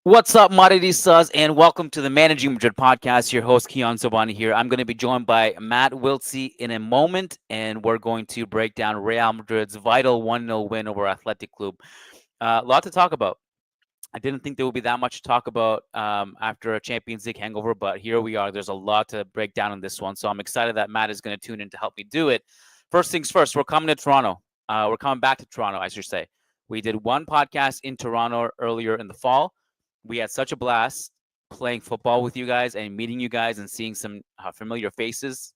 What's up, Madridistas, and welcome to the Managing Madrid Podcast. Your host, Kiyan Sobhani here. I'm going to be joined by Matt Wiltse in a moment, and we're going to break down Real Madrid's vital 1-0 win over Athletic Club. A lot to talk about. I didn't think there would be that much to talk about after a Champions League hangover, but here we are. There's a lot to break down on this one, so I'm excited that Matt is going to tune in to help me do it. First things first, we're coming to Toronto. We're coming back to Toronto, I should say. We did one podcast in Toronto earlier in the fall. We had such a blast playing football with you guys and meeting you guys and seeing some familiar faces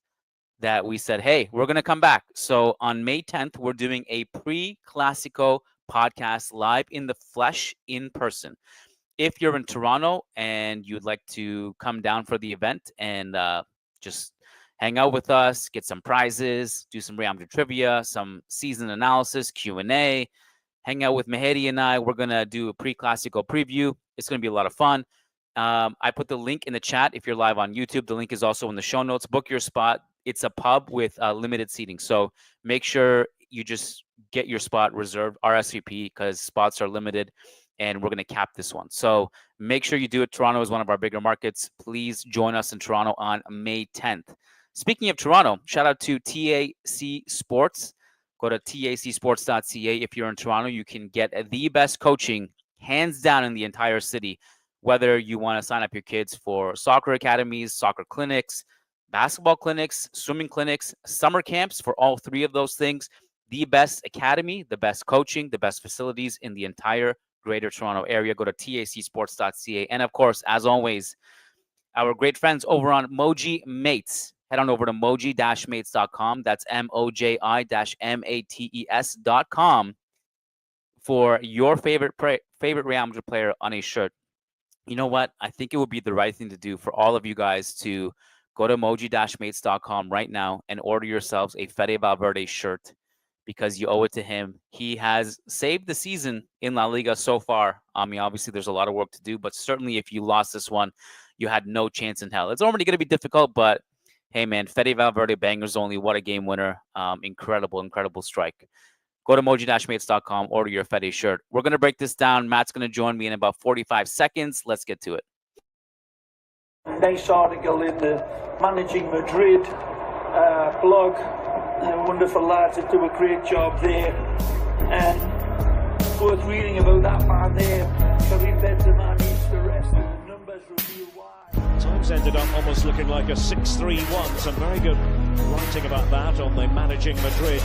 that we said, hey, we're going to come back. So on May 10th, we're doing a pre-Clasico podcast live in the flesh in person. If you're in Toronto and you'd like to come down for the event and just hang out with us, get some prizes, do some Real Madrid trivia, some season analysis, Q&A, hang out with Mehdi and I. We're going to do a pre-Clasico preview. It's going to be a lot of fun. I put the link in the chat if you're live on YouTube. The link is also in the show notes. Book your spot. It's a pub with limited seating. So make sure you just get your spot reserved, RSVP, because spots are limited, and we're going to cap this one. So make sure you do it. Toronto is one of our bigger markets. Please join us in Toronto on May 10th. Speaking of Toronto, shout out to TAC Sports. Go to tacsports.ca. If you're in Toronto, you can get the best coaching, hands down, in the entire city. Whether you want to sign up your kids for soccer academies, soccer clinics, basketball clinics, swimming clinics, summer camps, for all three of those things, the best academy, the best coaching, the best facilities in the entire Greater Toronto area. Go to tacsports.ca. And of course, as always, our great friends over on Moji Mates. Head on over to moji-mates.com. That's moji-mates.com for your favorite Real Madrid player on a shirt. You know what? I think it would be the right thing to do for all of you guys to go to moji-mates.com right now and order yourselves a Fede Valverde shirt, because you owe it to him. He has saved the season in La Liga so far. I mean, obviously, there's a lot of work to do, but certainly if you lost this one, you had no chance in hell. It's already going to be difficult, but hey, man, Fede Valverde bangers only. What a game winner. Incredible strike. Go to moji-mates.com, order your Fede shirt. We're going to break this down. Matt's going to join me in about 45 seconds. Let's get to it. Nice article in the Managing Madrid blog. Wonderful lads that do a great job there. And worth reading about that man there. Karim Benzema needs to rest, and the numbers reveal why. Times ended up almost looking like a 6-3-1. Some very good writing about that on the Managing Madrid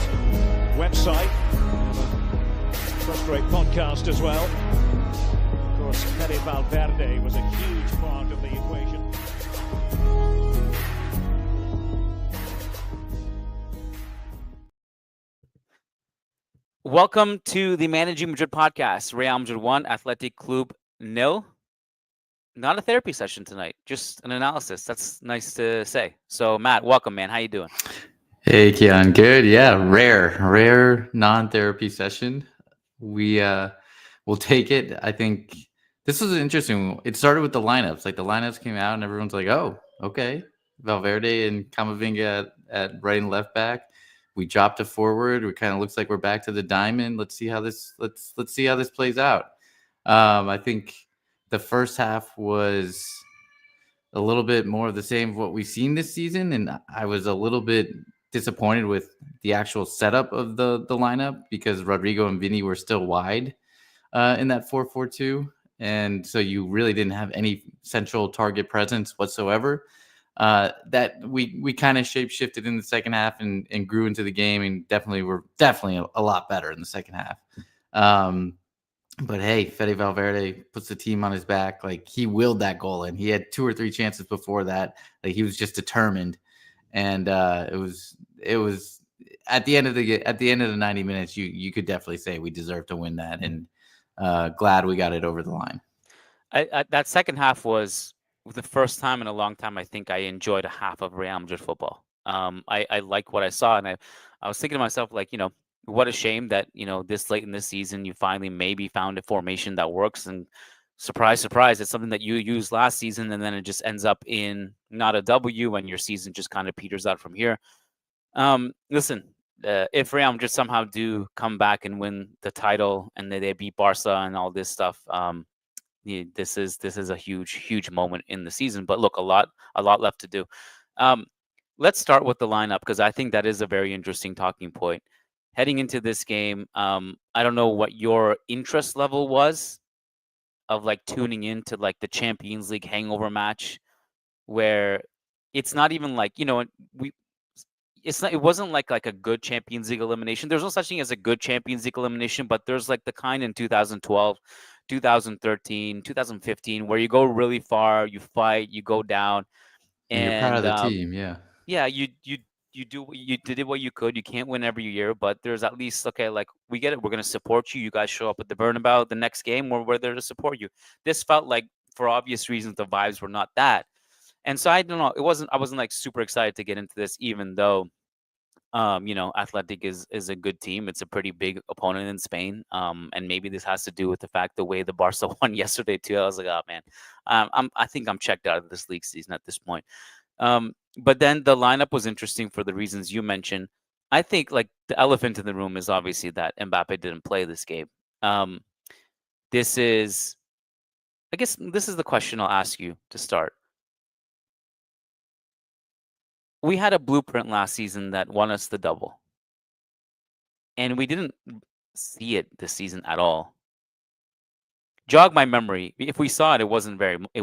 website. First great podcast as well. Of course, Fede Valverde was a huge part of the equation. Welcome to the Managing Madrid Podcast. Real Madrid 1, Athletic Club 0. Not a therapy session tonight, just an analysis. That's nice to say. So, Matt, welcome, man. How you doing? Hey, Kiyan. Good. Yeah, rare non-therapy session. We'll take it. I think this was interesting. It started with the lineups. Like, the lineups came out and everyone's like, oh, okay. Valverde and Camavinga at right and left back. We dropped to forward. It kind of looks like we're back to the diamond. Let's see how this plays out. I think the first half was a little bit more of the same of what we've seen this season, and I was a little bit disappointed with the actual setup of the lineup, because Rodrygo and Vini were still wide in that 4-4-2, and so you really didn't have any central target presence whatsoever. That we kind of shape-shifted in the second half and grew into the game, and were definitely a lot better in the second half. But hey, Fede Valverde puts the team on his back. Like, he willed that goal, and he had 2 or 3 chances before that. Like, he was just determined, and it was at the end of the 90 minutes, you could definitely say we deserved to win that, and glad we got it over the line. That second half was the first time in a long time I think I enjoyed a half of Real Madrid football. I like what I saw, and I was thinking to myself, like, what a shame that, this late in this season, you finally maybe found a formation that works. And surprise, surprise, it's something that you used last season, and then it just ends up in not a W, and your season just kind of peters out from here. Listen, if Real Madrid somehow do come back and win the title, and they beat Barca and all this stuff, This is a huge moment in the season. But look, a lot left to do. Um, let's start with the lineup because I think that is a very interesting talking point. Heading into this game, I don't know what your interest level was of like tuning into like the Champions League hangover match where it's not even like, we it's not it wasn't like a good Champions League elimination. There's no such thing as a good Champions League elimination, but there's like the kind in 2012, 2013, 2015 where you go really far, you fight, you go down, And you're proud of and the team, yeah. yeah, you did what you could. You can't win every year, but there's at least, okay, like we get it. We're gonna support you. You guys show up at the Bernabeu the next game. We're there to support you. This felt like, for obvious reasons, the vibes were not that. And so I don't know. I wasn't like super excited to get into this, even though Athletic is a good team. It's a pretty big opponent in Spain. And maybe this has to do with the fact the way the Barca won yesterday too. I was like, oh man, I think I'm checked out of this league season at this point. But then the lineup was interesting for the reasons you mentioned. I think like the elephant in the room is obviously that Mbappe didn't play this game. Um, this is, I guess, this is the question I'll ask you to start. We had a blueprint last season that won us the double, and we didn't see it this season at all. Jog my memory. If we saw it, it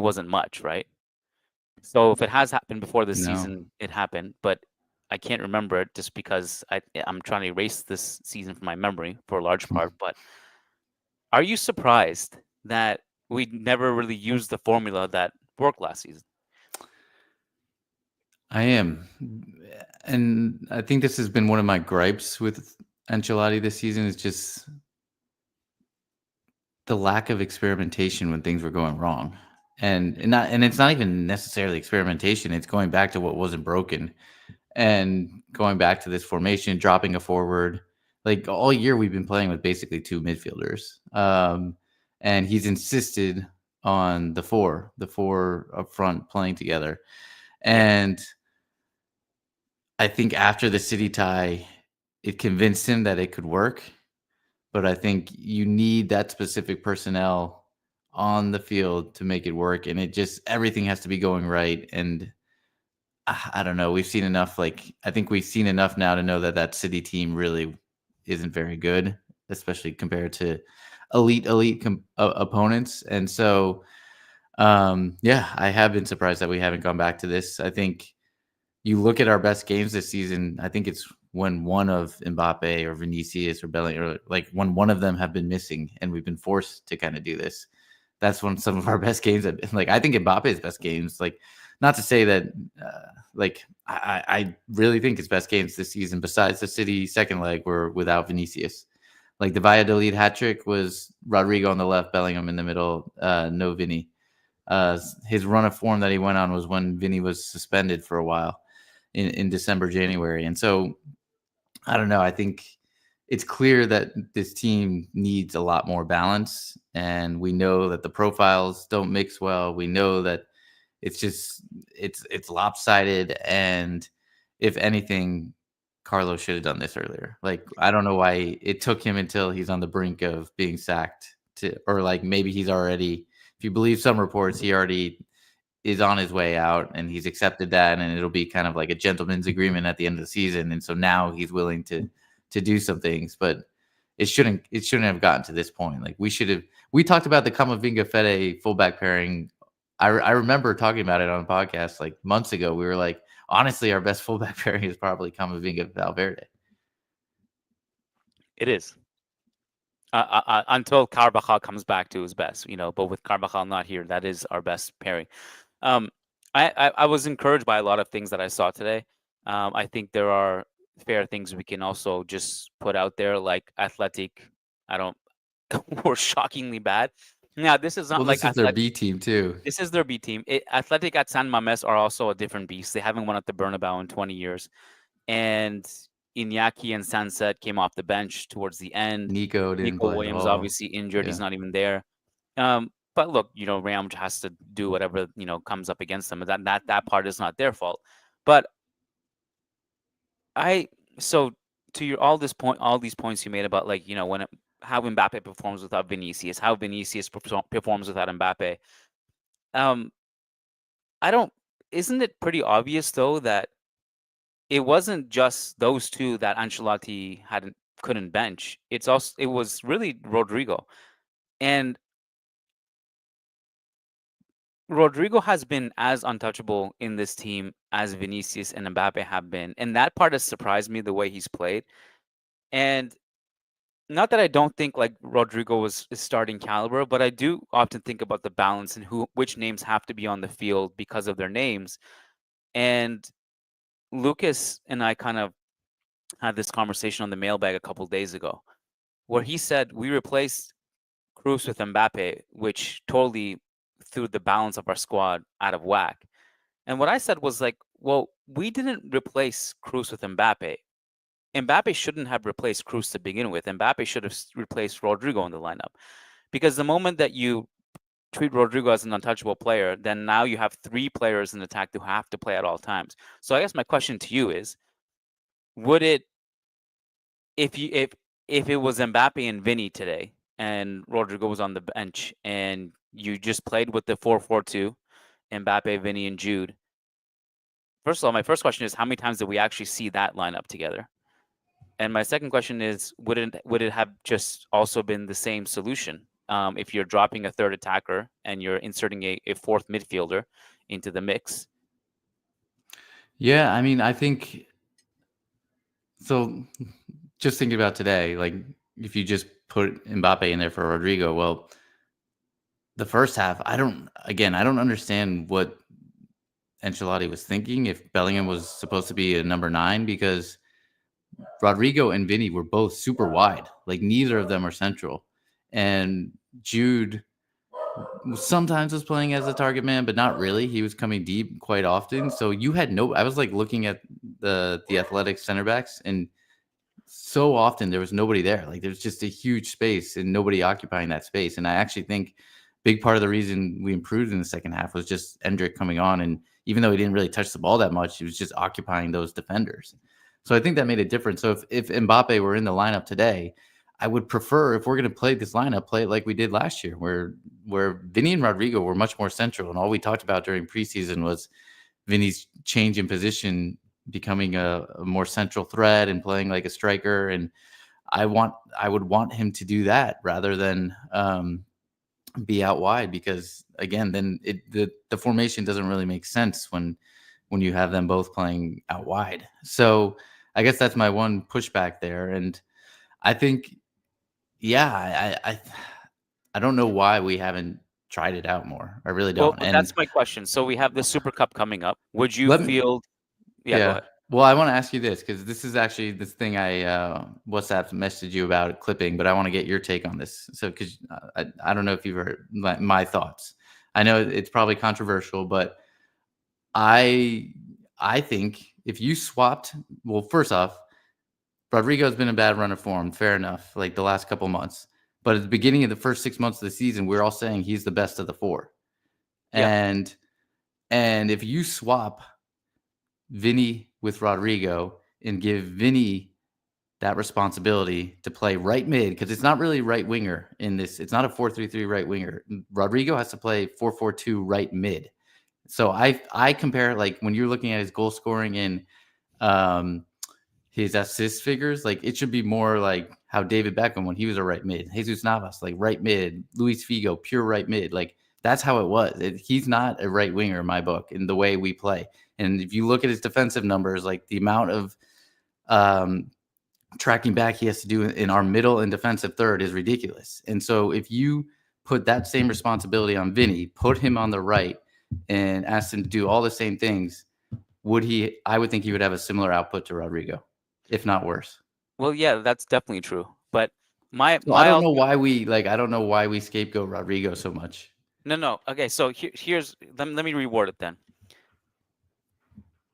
wasn't much, right? So if it has happened before this No. season, it happened, but I can't remember it just because I'm trying to erase this season from my memory for a large part. But are you surprised that we never really used the formula that worked last season? I am. And I think this has been one of my gripes with Ancelotti this season is just the lack of experimentation when things were going wrong. And it's not even necessarily experimentation, it's going back to what wasn't broken and going back to this formation, dropping a forward. Like all year we've been playing with basically two midfielders. And he's insisted on the four up front playing together. And I think after the City tie, it convinced him that it could work. But I think you need that specific personnel on the field to make it work. And it just, everything has to be going right. And I don't know. We've seen enough. Like, I think we've seen enough now to know that that City team really isn't very good, especially compared to elite opponents. And so, yeah, I have been surprised that we haven't gone back to this. I think you look at our best games this season, I think it's when one of Mbappe or Vinicius or Bellingham, or like when one of them have been missing and we've been forced to kind of do this. That's when some of our best games have been. Like, I think Mbappe's best games, like, not to say that, I really think his best games this season, besides the City second leg, were without Vinicius. Like the Valladolid hat trick was Rodrygo on the left, Bellingham in the middle, no Vinny. His run of form that he went on was when Vinny was suspended for a while in December, January. And so, I don't know. I think it's clear that this team needs a lot more balance. And we know that the profiles don't mix well. We know that it's lopsided. And if anything, Carlos should have done this earlier. Like, I don't know why it took him until he's on the brink of being sacked or like maybe he's already, if you believe some reports, he already is on his way out and he's accepted that, and it'll be kind of like a gentleman's agreement at the end of the season. And so now he's willing to do some things, but it shouldn't have gotten to this point. Like we talked about the Camavinga Fede fullback pairing. I remember talking about it on a podcast like months ago. We were like, honestly, our best fullback pairing is probably Camavinga Valverde. It is. Until Carvajal comes back to his best, but with Carvajal not here, that is our best pairing. Um, I was encouraged by a lot of things that I saw today. I think there are fair things we can also just put out there, like Athletic. I don't. We're shockingly bad. Now this is not Well, like this is their Athletic. B team too. This is their B team. Athletic at San Mames are also a different beast. They haven't won at the Bernabeu in 20 years, and Iñaki and Sanset came off the bench towards the end. Nico didn't Nico play Williams at all. obviously injured. He's Yeah. not even there. But look, Real Madrid has to do whatever comes up against them. That part is not their fault. But so to all these points you made about like when how Mbappe performs without Vinicius, how Vinicius performs without Mbappe. Um, I don't. Isn't it pretty obvious though that it wasn't just those two that Ancelotti hadn't couldn't bench. It was really Rodrygo. And Rodrygo has been as untouchable in this team as Vinicius and Mbappe have been. And that part has surprised me the way he's played. And not that I don't think like Rodrygo was is starting caliber, but I do often think about the balance and which names have to be on the field because of their names. And Lucas and I kind of had this conversation on the mailbag a couple days ago, where he said we replaced Cruz with Mbappe, which totally threw the balance of our squad out of whack. And what I said was like, well, we didn't replace Cruz with Mbappe. Mbappe shouldn't have replaced Cruz to begin with. Mbappe should have replaced Rodrygo in the lineup. Because the moment that you treat Rodrygo as an untouchable player, then now you have three players in attack who have to play at all times. So I guess my question to you is, would it if it was Mbappe and Vinny today and Rodrygo was on the bench and you just played with the 4-4-2, Mbappe, Vinny, and Jude. First of all, my first question is how many times did we actually see that lineup together? And my second question is would it have just also been the same solution if you're dropping a third attacker and you're inserting a fourth midfielder into the mix? Yeah, I mean, I think so. Just thinking about today, like if you just put Mbappe in there for Rodrygo, well, the first half, I don't understand what Ancelotti was thinking if Bellingham was supposed to be a number 9 because Rodrygo and Vinny were both super wide. Like neither of them are central. And Jude sometimes was playing as a target man, but not really. He was coming deep quite often. So you had I was like looking at the athletic center backs and so often there was nobody there. Like there's just a huge space and nobody occupying that space. And I actually think big part of the reason we improved in the second half was just Endrick coming on. And even though he didn't really touch the ball that much, he was just occupying those defenders. So I think that made a difference. So if Mbappe were in the lineup today, I would prefer, if we're going to play this lineup, play it like we did last year, where Vinny and Rodrygo were much more central. And all we talked about during preseason was Vinny's change in position, becoming a more central threat and playing like a striker. And I would want him to do that rather than be out wide, because again, then the formation doesn't really make sense when you have them both playing out wide. So I guess that's my one pushback there. And I think, yeah, I don't know why we haven't tried it out more. I really don't. Well, that's my question. So we have the Super Cup coming up. Would you feel? Yeah, go ahead. Well, I want to ask you this because this is actually this thing I WhatsApp messaged you about clipping, but I want to get your take on this. So, because I don't know if you've heard my thoughts. I know it's probably controversial, but I think if you swapped, well, first off, Rodrygo's been a bad run of form, fair enough, like the last couple months. But at the beginning of the first 6 months of the season, we're all saying he's the best of the four. Yeah. And if you swap Vinny with Rodrygo and give Vinny that responsibility to play right mid, because it's not really right winger in this. It's not a 4-3-3 right winger. Rodrygo has to play 4-4-2 right mid. So I compare, like when you're looking at his goal scoring and his assist figures, like it should be more like how David Beckham when he was a right mid, Jesus Navas, like right mid, Luis Figo, pure right mid. Like that's how it was. He's not a right winger in my book in the way we play. And if you look at his defensive numbers, like the amount of tracking back he has to do in our middle and defensive third is ridiculous. And so if you put that same responsibility on Vinny, put him on the right and ask him to do all the same things, I would think he would have a similar output to Rodrygo, if not worse. Well, yeah, that's definitely true. But I don't know why we scapegoat Rodrygo so much. No. Okay, so here's let me reword it then.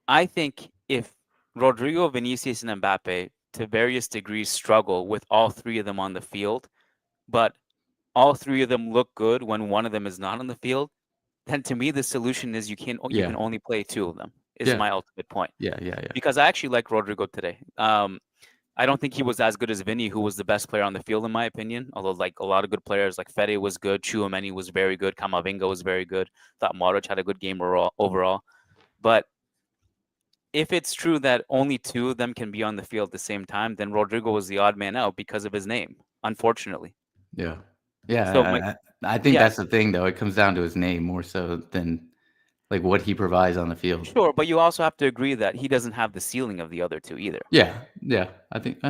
I think if Rodrygo, Vinicius, and Mbappe to various degrees struggle with all three of them on the field, but all three of them look good when one of them is not on the field, then to me the solution is you can only play two of them. Is my ultimate point. Yeah. Because I actually like Rodrygo today. I don't think he was as good as Vinny, who was the best player on the field in my opinion. Although like a lot of good players, like Fede was good, Chouameni was very good, Kamavinga was very good. Thought Modric had a good game overall. But if it's true that only two of them can be on the field at the same time, then Rodrygo was the odd man out because of his name, unfortunately. Yeah. So my Yeah, I think yeah, that's the thing, though. It comes down to his name more so than like what he provides on the field. sure, but you also have to agree that he doesn't have the ceiling of the other two either. Yeah. I think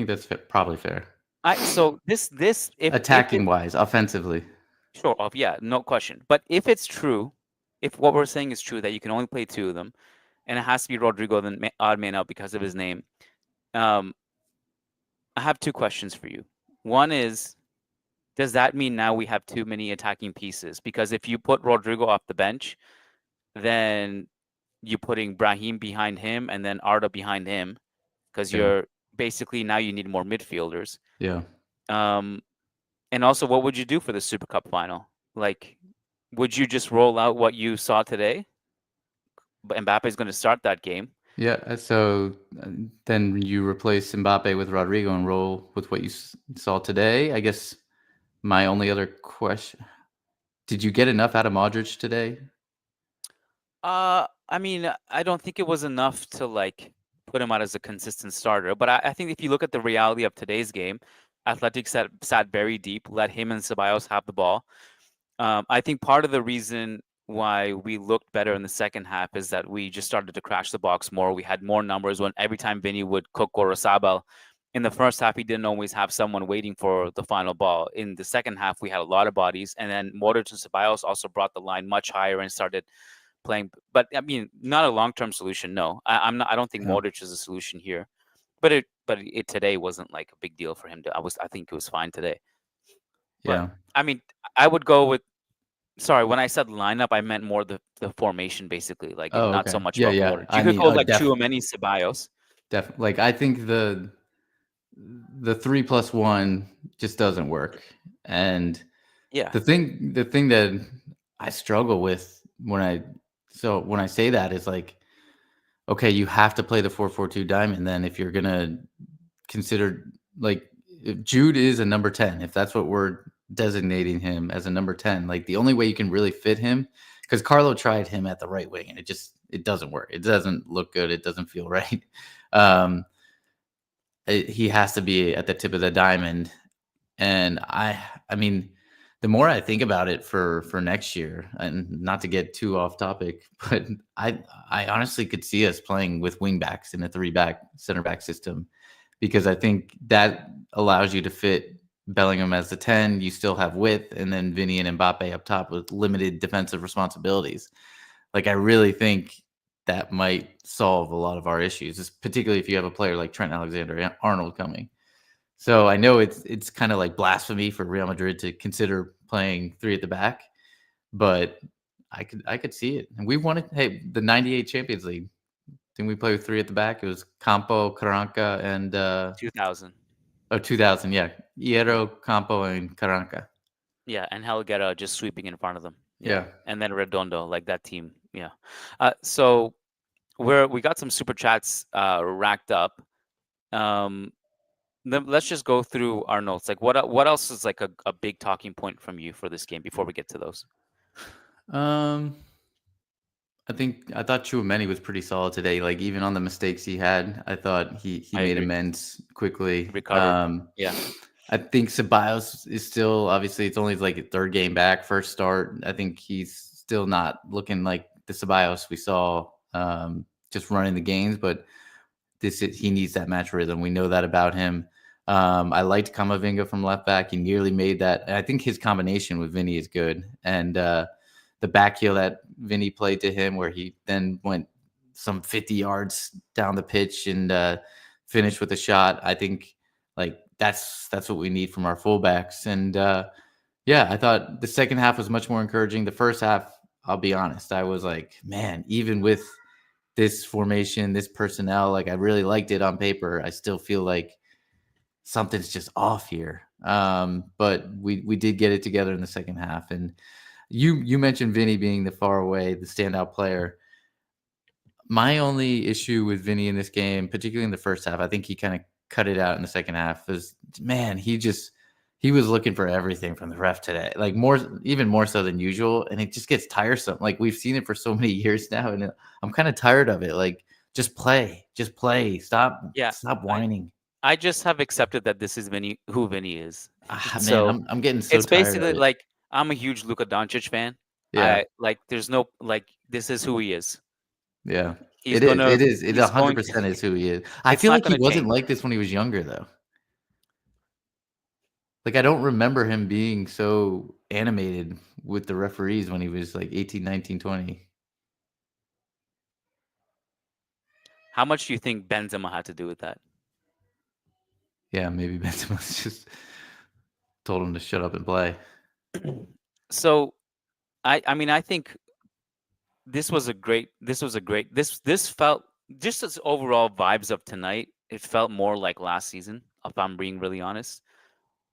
that's probably fair. I so this if it Attacking wise, offensively. sure off yeah no question. But if it's true, if what we're saying is true that you can only play two of them, and it has to be Rodrygo the odd man out because of his name, um, I have two questions for you. One is, does that mean now we have too many attacking pieces? Because if you put Rodrygo off the bench, then you're putting Brahim behind him and then Arda behind him because Yeah. you're basically now you need more midfielders. Yeah. Um, and also, what would you do for the Super Cup final? Like, would you just roll out what you saw today? Mbappe is going to start that game. Yeah. So then you replace Mbappe with Rodrigo and roll with what you saw today. I guess my only other question: did you get enough out of Modric today? I mean, I don't think it was enough to like put him out as a consistent starter. But I think if you look at the reality of today's game, Athletic sat very deep, let him and Ceballos have the ball. I think part of the reason why we looked better in the second half is that we just started to crash the box more. We had more numbers when every time Vinny would cook or Sabal. In the first half, he didn't always have someone waiting for the final ball. In the second half, we had a lot of bodies, and then Modric and Ceballos also brought the line much higher and started playing. But I mean, not a long-term solution. No, I'm not. I don't think Yeah. Modric is a solution here. But it today wasn't like a big deal for him. I think it was fine today. But Yeah. I mean, I would go with. Sorry, when I said lineup, I meant more the formation, basically. Like Oh, not so okay. much Yeah. about Yeah. Modric. You I could mean, go like Chouameni, Ceballos. definitely. Like I think the 3+1 just doesn't work. And Yeah, the thing that I struggle with when I say that is like, okay, you have to play the 4-4-2 diamond then if you're gonna consider like if Jude is a number 10, if that's what we're designating him as a number 10, like the only way you can really fit him, because Carlo tried him at the right wing and it doesn't work. It doesn't look good. It doesn't feel right. Um, he has to be at the tip of the diamond. And I mean, the more I think about it for next year, and not to get too off topic, but I honestly could see us playing with wing backs in a three-back center back system, because I think that allows you to fit Bellingham as the 10. You still have width, and then Vinny and Mbappe up top with limited defensive responsibilities. Like I really think that might solve a lot of our issues, particularly if you have a player like Trent Alexander-Arnold coming. So I know it's kind of like blasphemy for Real Madrid to consider playing three at the back, but I could see it. And we won it. Hey, the '98 Champions League. Didn't we play with three at the back? It was Campo, Carranca, and 2000. 2000. Yeah, Hierro, Campo, and Carranca. Yeah, and Helguera just sweeping in front of them. Yeah. And then Redondo, like that team. Yeah. So we got some super chats racked up. Then let's just go through our notes. Like what else is like a big talking point from you for this game before we get to those? Um, I thought Chouameni was pretty solid today. Like even on the mistakes he had, I thought he I made agree. amends quickly. Recovered. Yeah. I think Ceballos is still, obviously it's only like a third game back, first start. I think he's still not looking like the Ceballos we saw just running the games, but he needs that match rhythm. We know that about him. I liked Kamavinga from left back. He nearly made that. And I think his combination with Vinny is good. And the back heel that Vinny played to him, where he then went some 50 yards down the pitch and finished with a shot. I think like that's what we need from our fullbacks. And yeah, I thought the second half was much more encouraging. The first half, I'll be honest, I was like, man, even with this formation, this personnel, like I really liked it on paper, I still feel like something's just off here. But we did get it together in the second half. And you mentioned Vinny being the standout player. My only issue with Vinny in this game, particularly in the first half, I think he kind of cut it out in the second half. Is man, he was looking for everything from the ref today, like even more so than usual, and it just gets tiresome. Like we've seen it for so many years now, and I'm kind of tired of it. Like just play, Yeah, stop I whining. I just have accepted that this is Vinny, who Vinny is. Man, So I'm getting so it's tired of basically it. like I'm a huge Luka Doncic fan. Yeah, There's no like this is who he is. yeah. He's gonna It he's going 100% is who he is. I it's feel not like he gonna wasn't change. like this when he was younger, though. Like, I don't remember him being so animated with the referees when he was like 18, 19, 20. How much do you think Benzema had to do with that? Yeah, maybe Benzema just told him to shut up and play. So I mean I think this felt just as overall vibes of tonight, it felt more like last season, if I'm being really honest.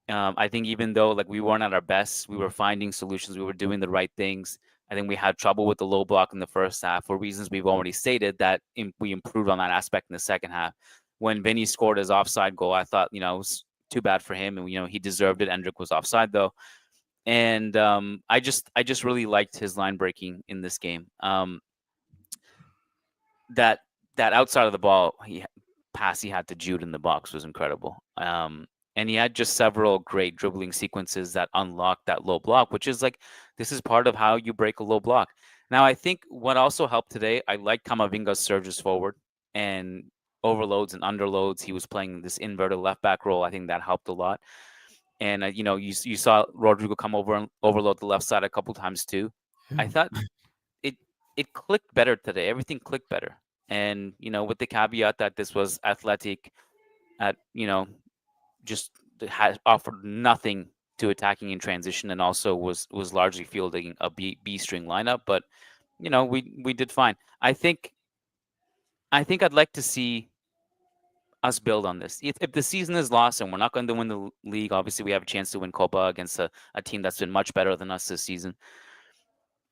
I think even though like we weren't at our best, we were finding solutions, we were doing the right things. I think we had trouble with the low block in the first half for reasons we've already stated that we improved on that aspect in the second half. When Vinny scored his offside goal, I thought, it was too bad for him, and he deserved it. Endrick was offside though, and I just really liked his line breaking in this game. That that outside of the ball pass he had to Jude in the box was incredible. And he had just several great dribbling sequences that unlocked that low block, which is like this is part of how you break a low block. Now I think what also helped today, I like Camavinga's surges forward and overloads and underloads. He was playing this inverted left back role. I think that helped a lot. And you saw Rodrygo come over and overload the left side a couple times too. I thought it it clicked better today. Everything clicked better. And with the caveat that this was athletic at just had offered nothing to attacking in transition, and also was largely fielding a B string lineup. But we did fine. I think I'd like to see us build on this. If the season is lost and we're not going to win the league, obviously we have a chance to win Copa against a team that's been much better than us this season.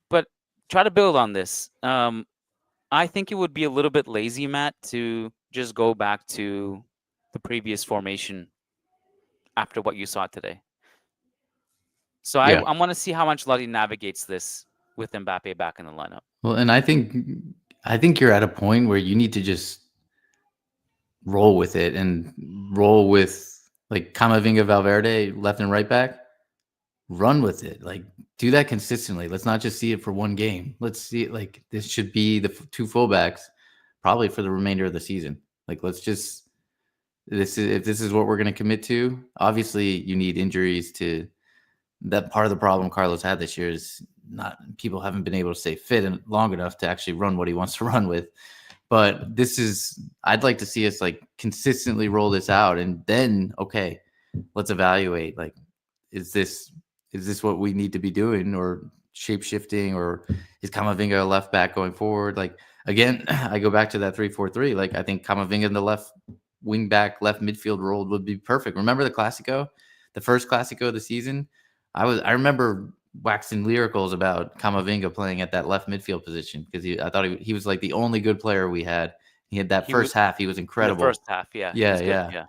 But try to build on this. I think it would be a little bit lazy, Matt, to just go back to the previous formation after what you saw today. So I Yeah. want to see how Ancelotti navigates this with Mbappe back in the lineup. Well, and I think you're at a point where you need to just roll with it and roll with like Camavinga, Valverde, left and right back. Run with it. Like do that consistently. Let's not just see it for one game. Let's see it like this should be the two fullbacks probably for the remainder of the season. Like let's just if this is what we're going to commit to. Obviously, you need injuries to that. Part of the problem Carlos had this year is not people haven't been able to stay fit and long enough to actually run what he wants to run with. But I'd like to see us like consistently roll this out, and then okay, let's evaluate. Like, is this what we need to be doing, or shape shifting, or is Camavinga a left back going forward? Like again, I go back to that 3-4-3. Like I think Camavinga in the left wing back, left midfield role would be perfect. Remember the Clasico, the first Clasico of the season? I remember waxing lyricals about Camavinga playing at that left midfield position because I thought he was like the only good player we had. He had that first half. He was In the incredible. first half, yeah, he Yeah, was good. yeah. Yeah,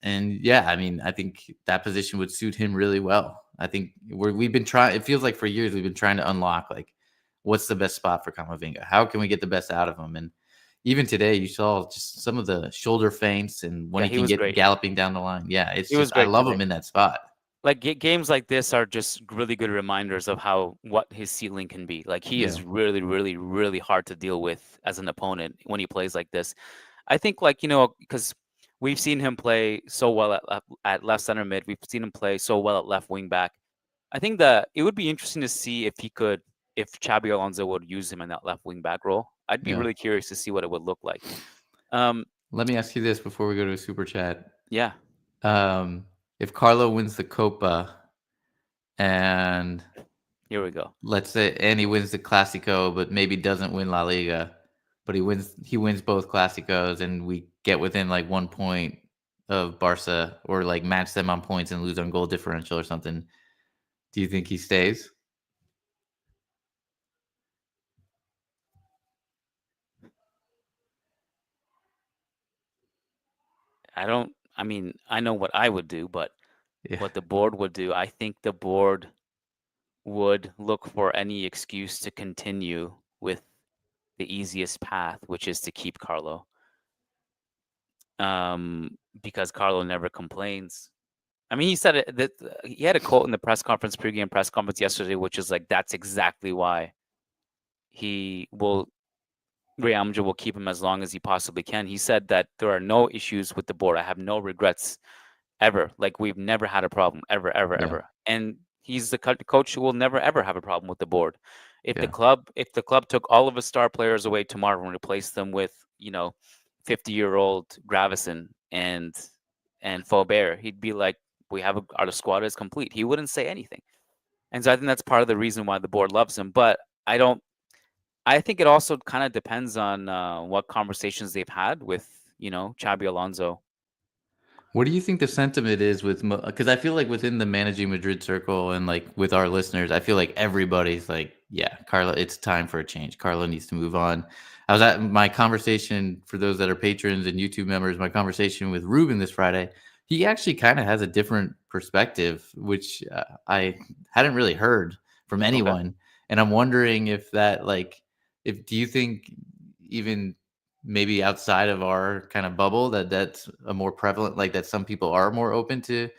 And yeah, I mean, I think that position would suit him really well. I think we've been trying. It feels like for years we've been trying to unlock like what's the best spot for Camavinga. How can we get the best out of him? And even today, you saw just some of the shoulder feints and when yeah, he he can was get great. galloping down the line. Yeah, it's He was just I great love today. him in that spot. Like games like this are just really good reminders of what his ceiling can be. Like he Yeah. is really, really, really hard to deal with as an opponent when he plays like this. I think like because we've seen him play so well at left center mid. We've seen him play so well at left wing back. I think that it would be interesting to see if Xabi Alonso would use him in that left wing back role. I'd be Yeah. really curious to see what it would look like. Let me ask you this before we go to a super chat. Yeah, If Carlo wins the Copa and here we go. let's say and he wins the Clasico, but maybe doesn't win La Liga, but he wins both Clásicos and we get within like 1 point of Barca or like match them on points and lose on goal differential or something. Do you think he stays? I don't. I mean, I know what I would do, but Yeah. what the board would do, I think the board would look for any excuse to continue with the easiest path, which is to keep Carlo. Because Carlo never complains. I mean, he said it, that he had a quote in the press conference, pregame press conference yesterday, which is like, that's exactly why he will, Real Madrid will keep him as long as he possibly can. He said that there are no issues with the board. I have no regrets ever. Like, we've never had a problem ever, ever, Yeah. ever. And he's the coach who will never ever have a problem with the board. Yeah. If the club took all of his star players away tomorrow and replaced them with 50-year-old Gravison and Faubert, he'd be like, our squad is complete. He wouldn't say anything. And so I think that's part of the reason why the board loves him. But I think it also kind of depends on what conversations they've had with Xabi Alonso. What do you think the sentiment is with? Because I feel like within the Managing Madrid circle and like with our listeners, I feel like everybody's like, yeah, Carlo, it's time for a change. Carlo needs to move on. I was at my conversation for those that are patrons and YouTube members. My conversation with Ruben this Friday. He actually kind of has a different perspective, which I hadn't really heard from Okay. anyone. And I'm wondering if that, like, if do you think even maybe outside of our kind of bubble that's a more prevalent, like that some people are more open to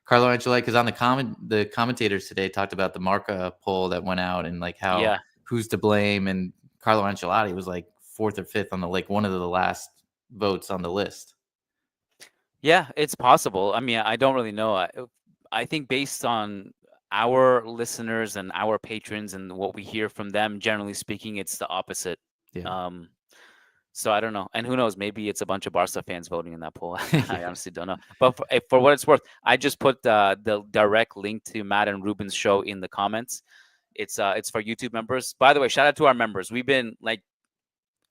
Carlo Ancelotti? Because on the commentators today talked about the Marca poll that went out and like how Yeah. who's to blame, and Carlo Ancelotti was like fourth or fifth on the like one of the last votes on the list. Yeah, it's possible. I mean, I don't really know. I think based on our listeners and our patrons and what we hear from them, generally speaking, it's the opposite. Yeah. Um, so I don't know. And who knows? Maybe it's a bunch of Barca fans voting in that poll. I Yeah. honestly don't know. But for what it's worth, I just put the direct link to Matt and Ruben's show in the comments. It's for YouTube members. By the way, shout out to our members. We've been like,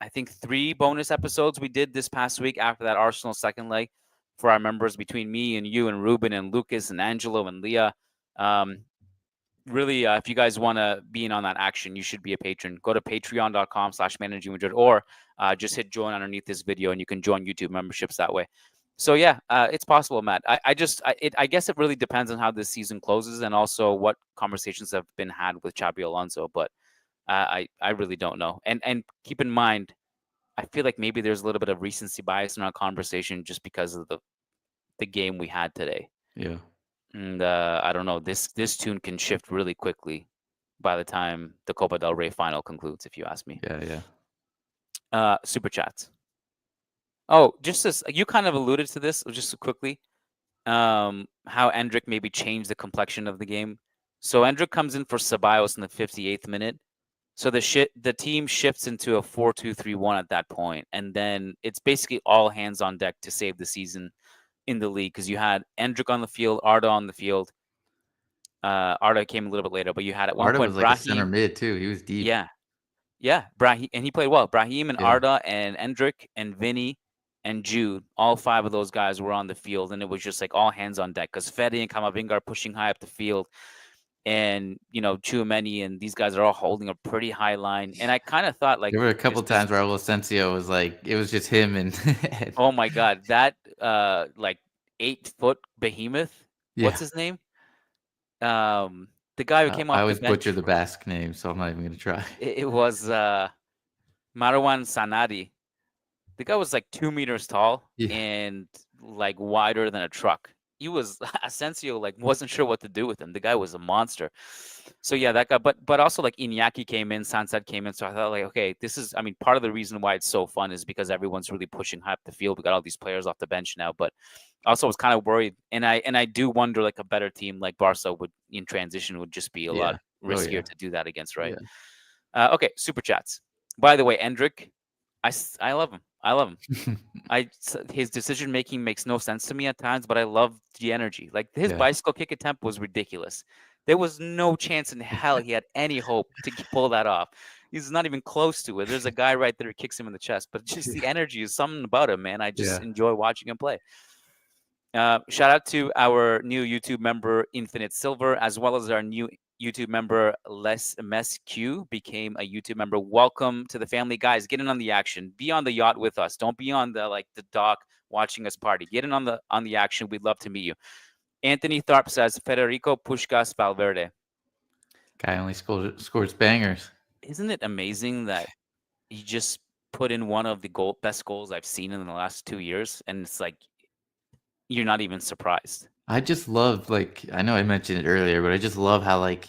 I think 3 bonus episodes we did this past week after that Arsenal second leg for our members, between me and you and Ruben and Lucas and Angelo and Leah. Really, if you guys want to be in on that action, you should be a patron. Go to patreon.com/managing Madrid, or just hit join underneath this video and you can join YouTube memberships that way. So yeah, it's possible, Matt. I guess it really depends on how this season closes and also what conversations have been had with Xabi Alonso. But I really don't know. And keep in mind, I feel like maybe there's a little bit of recency bias in our conversation just because of the game we had today. Yeah. And I don't know. This tune can shift really quickly by the time the Copa del Rey final concludes, if you ask me. Yeah. Yeah. Super chats. Oh, just this, you kind of alluded to this just quickly. How Endrick maybe changed the complexion of the game. So Endrick comes in for Ceballos in the 58th minute. So the team shifts into a 4-2-3-1 at that point, and then it's basically all hands on deck to save the season in the league, because you had Endrick on the field, Arda on the field. Arda came a little bit later, but you had at one Arda point was like a center Brahim. mid too. He was deep. Yeah, Brahim, and he played well. Brahim and Yeah. Arda and Endrick and Vinny and Jude, all 5 of those guys were on the field, and it was just like all hands on deck because Fede and Camavinga are pushing high up the field. And Tchouaméni and these guys are all holding a pretty high line, and I kind of thought like There were a couple times where Asensio was like, it was just him and oh my god, that like 8-foot behemoth. yeah. What's his name? The guy who came I off the always bench. butcher the Basque name, so I'm not even gonna try. It was Marwan Sanadi. The guy was like 2 meters tall Yeah. and like wider than a truck. He was Asensio like wasn't sure what to do with him. The guy was a monster. So yeah, that guy. But also like Iñaki came in, Sansad came in. So I thought like, okay, this is. I mean, part of the reason why it's so fun is because everyone's really pushing high up the field. We got all these players off the bench now, but also was kind of worried. And I do wonder like a better team like Barca would in transition would just be a lot riskier to do that against, right? Yeah. Okay, super chats. By the way, Endrick, I love him. I love him. His decision making makes no sense to me at times, but I love the energy. Like his bicycle kick attempt was ridiculous. There was no chance in hell he had any hope to pull that off. He's not even close to it. There's a guy right there who kicks him in the chest, but just the energy is something about him, man. I just enjoy watching him play. Shout out to our new YouTube member, Infinite Silver, as well as our new YouTube member Les Mesq became a YouTube member. Welcome to the family, guys. Get in on the action. Be on the yacht with us. Don't be on the dock watching us party. Get in on the action. We'd love to meet you. Anthony Tharp says Federico Puskás Valverde. Guy only scores bangers. Isn't it amazing that he just put in one of the best goals I've seen in the last 2 years, and it's like you're not even surprised. I just love, like, I know I mentioned it earlier, but I just love how, like,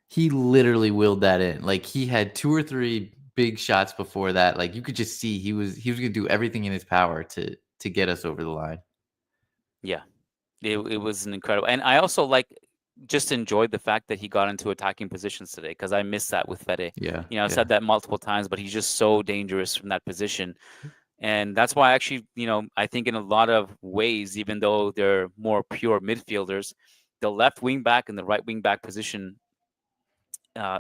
he literally willed that in. Like, he had 2 or 3 big shots before that. Like, you could just see he was gonna do everything in his power to get us over the line. Yeah, it was an incredible, and I also just enjoyed the fact that he got into attacking positions today because I missed that with Fede. Yeah. I've said that multiple times, but he's just so dangerous from that position. And that's why actually, I think in a lot of ways, even though they're more pure midfielders, the left wing back and the right wing back position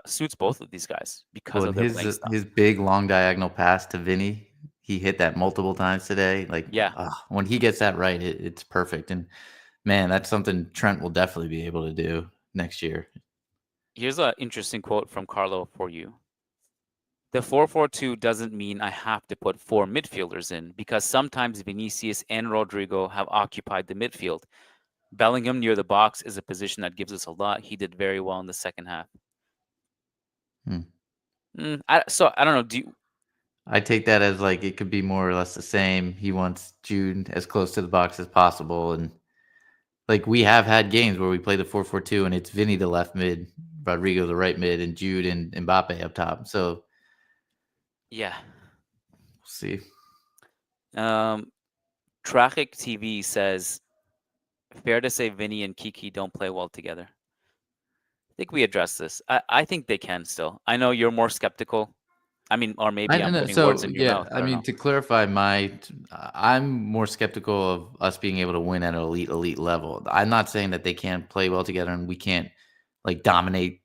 suits both of these guys because Well, of and their playing style. his big long diagonal pass to Vinny, he hit that multiple times today. Like, Yeah. when he gets that right, it's perfect. And man, that's something Trent will definitely be able to do next year. Here's an interesting quote from Carlo for you. The 4-4-2 doesn't mean I have to put 4 midfielders in because sometimes Vinicius and Rodrygo have occupied the midfield. Bellingham near the box is a position that gives us a lot. He did very well in the second half. So I don't know. I take that as like it could be more or less the same. He wants Jude as close to the box as possible, and like we have had games where we play the 4-4-2 and it's Vinny the left mid, Rodrygo the right mid, and Jude and Mbappe up top. So yeah, we'll see. Tragic TV says, fair to say Vinny and Kiki don't play well together. I think we addressed this. I think they can still. I know you're more skeptical. I mean, or maybe I'm putting words in your mouth. I mean, to clarify, I'm more skeptical of us being able to win at an elite level. I'm not saying that they can't play well together and we can't like dominate.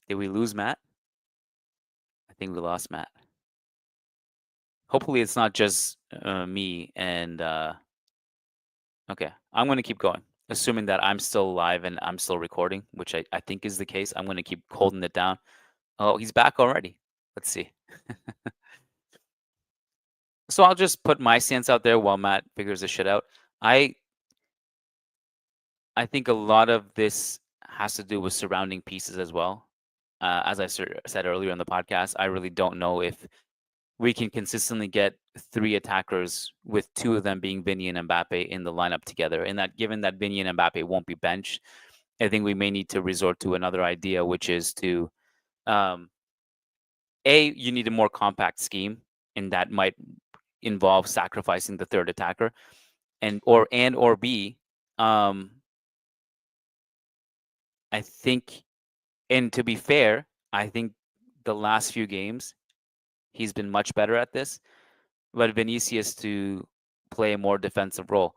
Did we lose Matt? I think we lost Matt. Hopefully it's not just me and okay, I'm going to keep going. Assuming that I'm still alive and I'm still recording, which I think is the case. I'm going to keep holding it down. Oh, he's back already. Let's see. So I'll just put my stance out there while Matt figures this shit out. I think a lot of this has to do with surrounding pieces as well. As I said earlier in the podcast, I really don't know if we can consistently get 3 attackers with 2 of them being Vinny and Mbappe in the lineup together. And that given that Vinny and Mbappe won't be benched, I think we may need to resort to another idea, which is to, you need a more compact scheme, and that might involve sacrificing the 3rd attacker, or B, I think, and to be fair, I think the last few games, he's been much better at this, but Vinicius to play a more defensive role.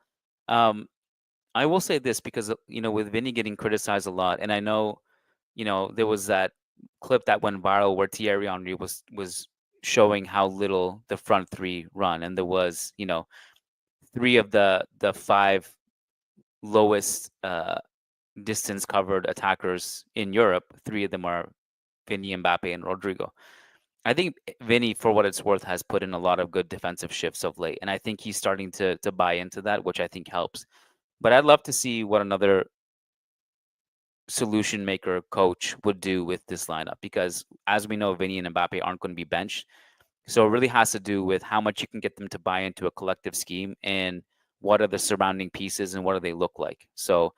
I will say this because, with Vinny getting criticized a lot, and I know, there was that clip that went viral where Thierry Henry was showing how little the front 3 run, and there was, 3 of the 5 lowest distance covered attackers in Europe. 3 of them are Vinny, Mbappe, and Rodrygo. I think Vinny, for what it's worth, has put in a lot of good defensive shifts of late, and I think he's starting to buy into that, which I think helps. But I'd love to see what another solution maker coach would do with this lineup, because as we know, Vinny and Mbappe aren't going to be benched. So it really has to do with how much you can get them to buy into a collective scheme and what are the surrounding pieces and what do they look like. So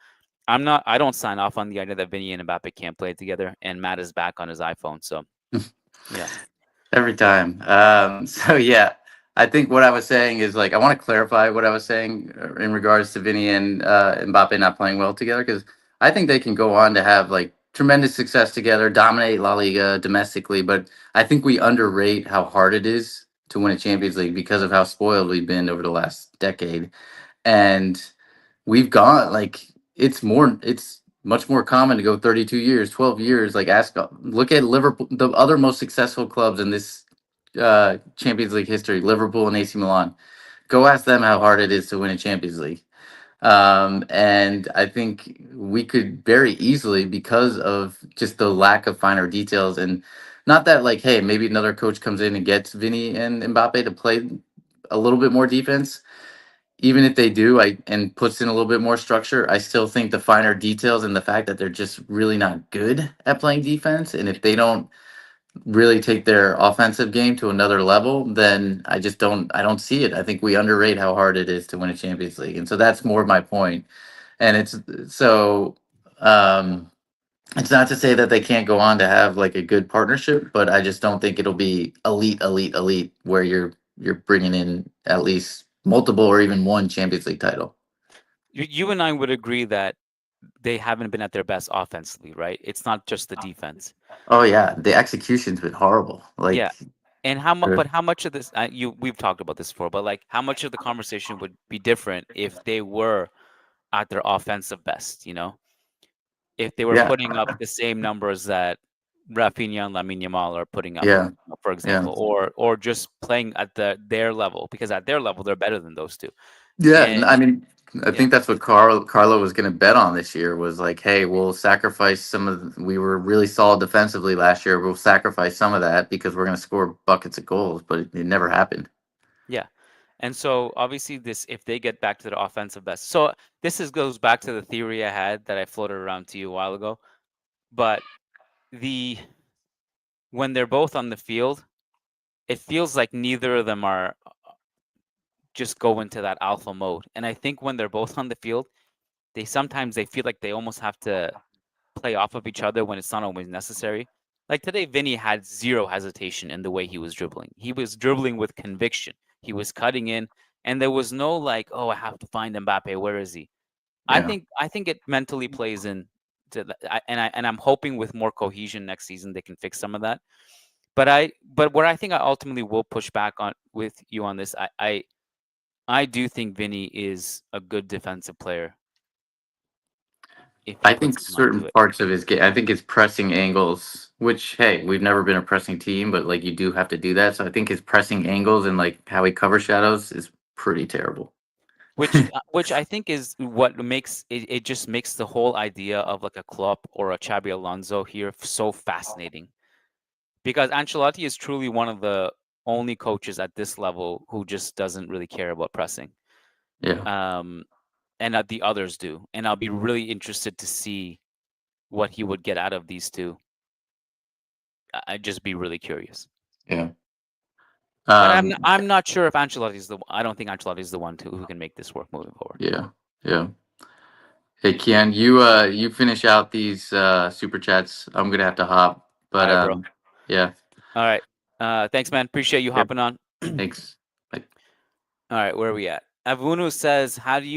I don't sign off on the idea that Vinny and Mbappe can't play together, and Matt is back on his iPhone. So yeah. Every time. So yeah, I think what I was saying is like I want to clarify what I was saying in regards to Vinny and Mbappe not playing well together, because I think they can go on to have like tremendous success together, dominate La Liga domestically, but I think we underrate how hard it is to win a Champions League because of how spoiled we've been over the last decade. And we've gone like it's much more common to go 32 years, 12 years. Like look at Liverpool, the other most successful clubs in this Champions League history, Liverpool and AC Milan. Go ask them how hard it is to win a Champions League. And I think we could very easily, because of just the lack of finer details, and not that like, hey, maybe another coach comes in and gets Vinny and Mbappe to play a little bit more defense. Even if they do, and puts in a little bit more structure, I still think the finer details and the fact that they're just really not good at playing defense, and if they don't really take their offensive game to another level, then I don't see it. I think we underrate how hard it is to win a Champions League. And so that's more my point. And so um it's not to say that they can't go on to have like a good partnership, but I just don't think it'll be elite where you're bringing in at least multiple or even one Champions League title. You and I would agree that they haven't been at their best offensively, right? It's not just the defense. Oh yeah, the execution's been horrible. Yeah. Like And how much? uh, But how much of this? We've talked about this before, but like, how much of the conversation would be different if they were at their offensive best? If they were yeah, putting up the same numbers that Rafinha and Lamine Yamal are putting up, yeah, for yeah. example, or just playing at their level, because at their level they're better than those two. Yeah, I And mean, I yeah, think that's what Carlo was going to bet on this year, was like, hey, we'll sacrifice some of. We were really solid defensively last year. We'll sacrifice some of that because we're going to score buckets of goals, but it never happened. yeah. And so obviously this, if they get back to the offensive best, so goes back to the theory I had that I floated around to you a while ago. But the when they're both on the field, it feels like neither of them are just go into that alpha mode. And I think when they're both on the field, they feel like they almost have to play off of each other when it's not always necessary. Like today, Vinny had zero hesitation in the way he was dribbling. He was dribbling with conviction. He was cutting in, and there was no like, oh, I have to find Mbappe. Where is he? Yeah, I think it mentally plays in to that, and I'm hoping with more cohesion next season they can fix some of that. But where I think I ultimately will push back on with you on this, I do think Vinny is a good defensive player if he I puts think his mind certain to it. parts of his game. I think his pressing angles, which hey, we've never been a pressing team, but like you do have to do that. So I think his pressing angles and like how he covers shadows is pretty terrible. Which I think is what makes it, it just makes the whole idea of like a Klopp or a Xabi Alonso here so fascinating, because Ancelotti is truly one of the only coaches at this level who just doesn't really care about pressing. Yeah, Um, and the others do. And I'll be really interested to see what he would get out of these two. I'd just be really curious. yeah, But um, I'm not sure if Ancelotti's the I don't think Ancelotti's the one who can make this work moving forward. yeah, yeah. Hey Kian, you finish out these super chats. I'm gonna have to hop, All but right, bro. yeah, All right. Thanks, man. Appreciate you yep. hopping on. All Thanks. Bye. right, where are we at? Avunu says, how do you